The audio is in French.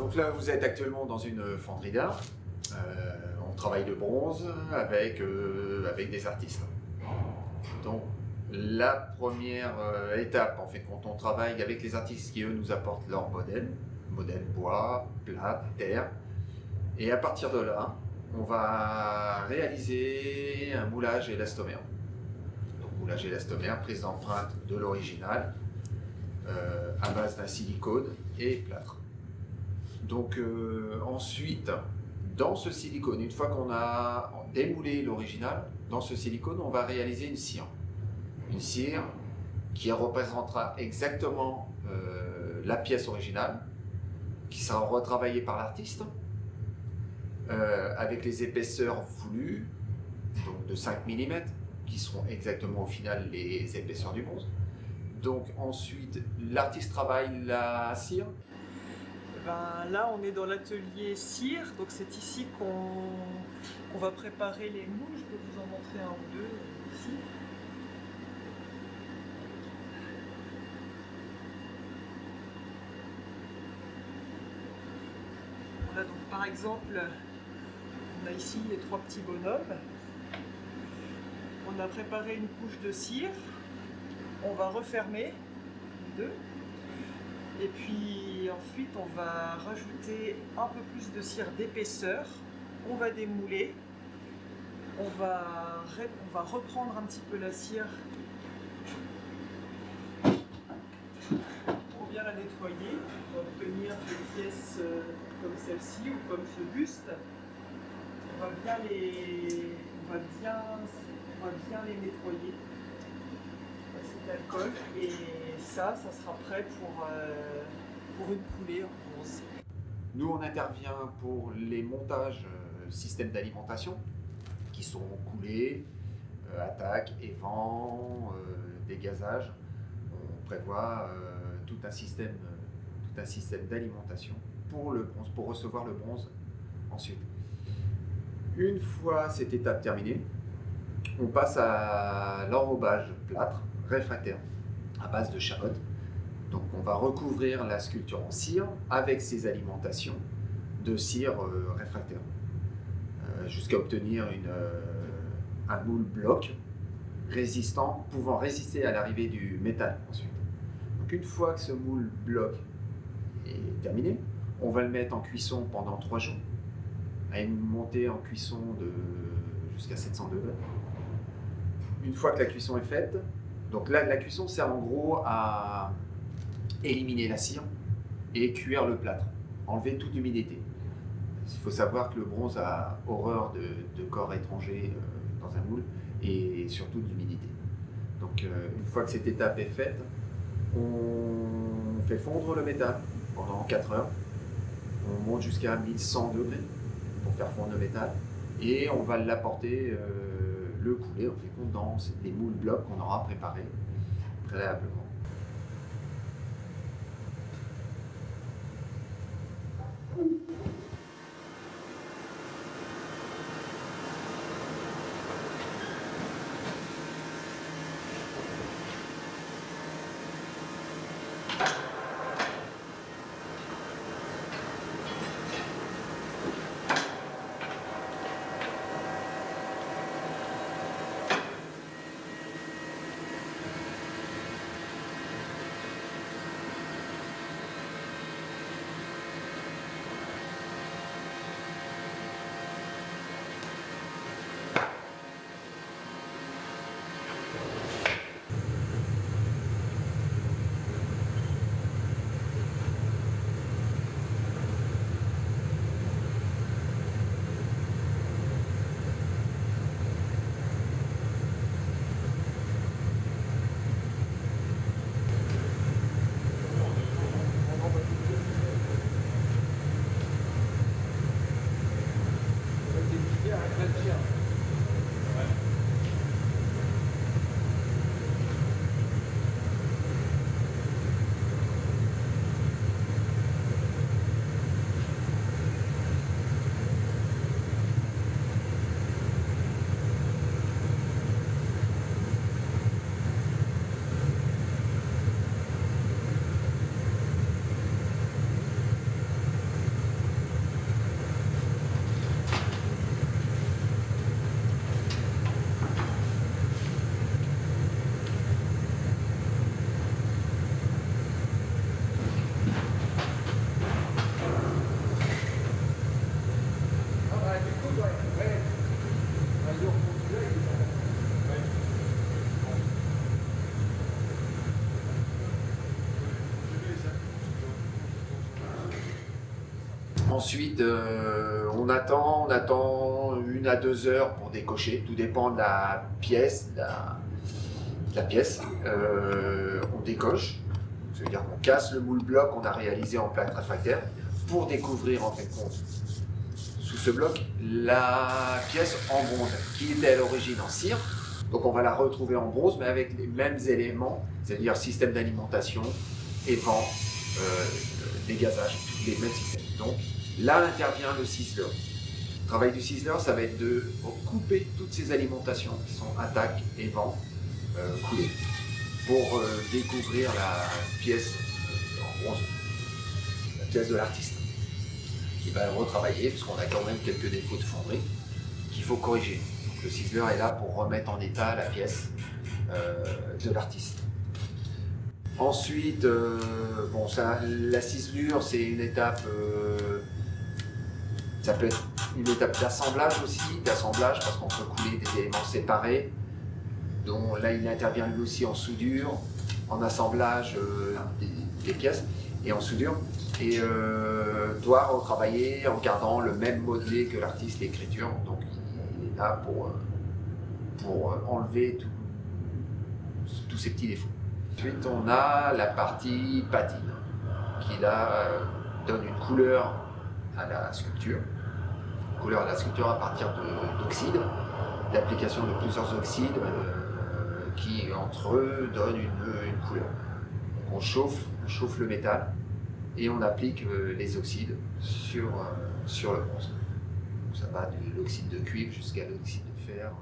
Donc là, vous êtes actuellement dans une fonderie d'art. On travaille le bronze avec des artistes. Donc la première étape, en fait, quand on travaille avec les artistes qui, eux, nous apportent leur modèle bois, plate, terre. Et à partir de là, on va réaliser un moulage élastomère. Donc moulage élastomère, prise d'empreinte de l'original, à base d'un silicone et plâtre. Donc ensuite, dans ce silicone, une fois qu'on a démoulé l'original, dans ce silicone, on va réaliser une cire. Une cire qui représentera exactement la pièce originale, qui sera retravaillée par l'artiste, avec les épaisseurs voulues, donc de 5 mm, qui seront exactement au final les épaisseurs du bronze. Donc ensuite, l'artiste travaille la cire. Ben, là, on est dans l'atelier cire, donc c'est ici qu'on va préparer les moules. Je peux vous en montrer un ou deux ici. On a donc par exemple, on a ici les 3 petits bonhommes. On a préparé une couche de cire. On va refermer les deux. Et puis ensuite, on va rajouter un peu plus de cire d'épaisseur. On va démouler. On va reprendre un petit peu la cire pour bien la nettoyer, pour obtenir des pièces comme celle-ci ou comme ce buste. On va bien les nettoyer. C'est d'alcool et ça sera prêt pour une coulée en bronze. Nous, on intervient pour les montages systèmes d'alimentation qui sont coulées, attaques, évents, dégazage. On prévoit tout un système d'alimentation pour le bronze, pour recevoir le bronze ensuite. Une fois cette étape terminée, on passe à l'enrobage plâtre réfractaire à base de charotte. Donc on va recouvrir la sculpture en cire avec ses alimentations de cire réfractaire jusqu'à obtenir un moule bloc résistant, pouvant résister à l'arrivée du métal ensuite. Donc une fois que ce moule bloc est terminé, on va le mettre en cuisson pendant 3 jours à une montée en cuisson de jusqu'à 700 degrés. Une fois que la cuisson est faite, donc là, la cuisson sert en gros à éliminer la cire et cuire le plâtre, enlever toute humidité. Il faut savoir que le bronze a horreur de corps étrangers dans un moule et surtout d'humidité. Donc une fois que cette étape est faite, on fait fondre le métal pendant 4 heures. On monte jusqu'à 1100 degrés pour faire fondre le métal et on va l'apporter le couler en fait dans les moules blocs qu'on aura préparés préalablement. Ensuite, on attend 1 à 2 heures pour décocher. Tout dépend de la pièce. On décoche. C'est-à-dire qu'on casse le moule bloc qu'on a réalisé en plâtre réfractaire pour découvrir en fait sous ce bloc la pièce en bronze qui était à l'origine en cire. Donc on va la retrouver en bronze mais avec les mêmes éléments, c'est-à-dire système d'alimentation, évent, dégazage, les mêmes systèmes. Donc là intervient le ciseleur. Le travail du ciseleur, ça va être de couper toutes ces alimentations qui sont attaque, évent, coulée, pour découvrir la pièce en bronze, la pièce de l'artiste, qui va retravailler, puisqu'on a quand même quelques défauts de fonderie qu'il faut corriger. Donc, le ciseleur est là pour remettre en état la pièce de l'artiste. Ensuite, la ciselure, c'est une étape, ça peut être une étape d'assemblage aussi, parce qu'on peut couler des éléments séparés. Donc là, il intervient lui aussi en soudure, en assemblage des pièces et en soudure. Et doit retravailler en gardant le même modelé que l'artiste, l'écriture. Donc il est là pour enlever tous ces petits défauts. Ensuite, on a la partie patine qui là donne une couleur à la sculpture. Couleur à la sculpture à partir d'oxydes, d'application de plusieurs oxydes qui entre eux donnent une couleur. Donc on chauffe le métal et on applique les oxydes sur le bronze. Donc ça va de l'oxyde de cuivre jusqu'à l'oxyde de fer.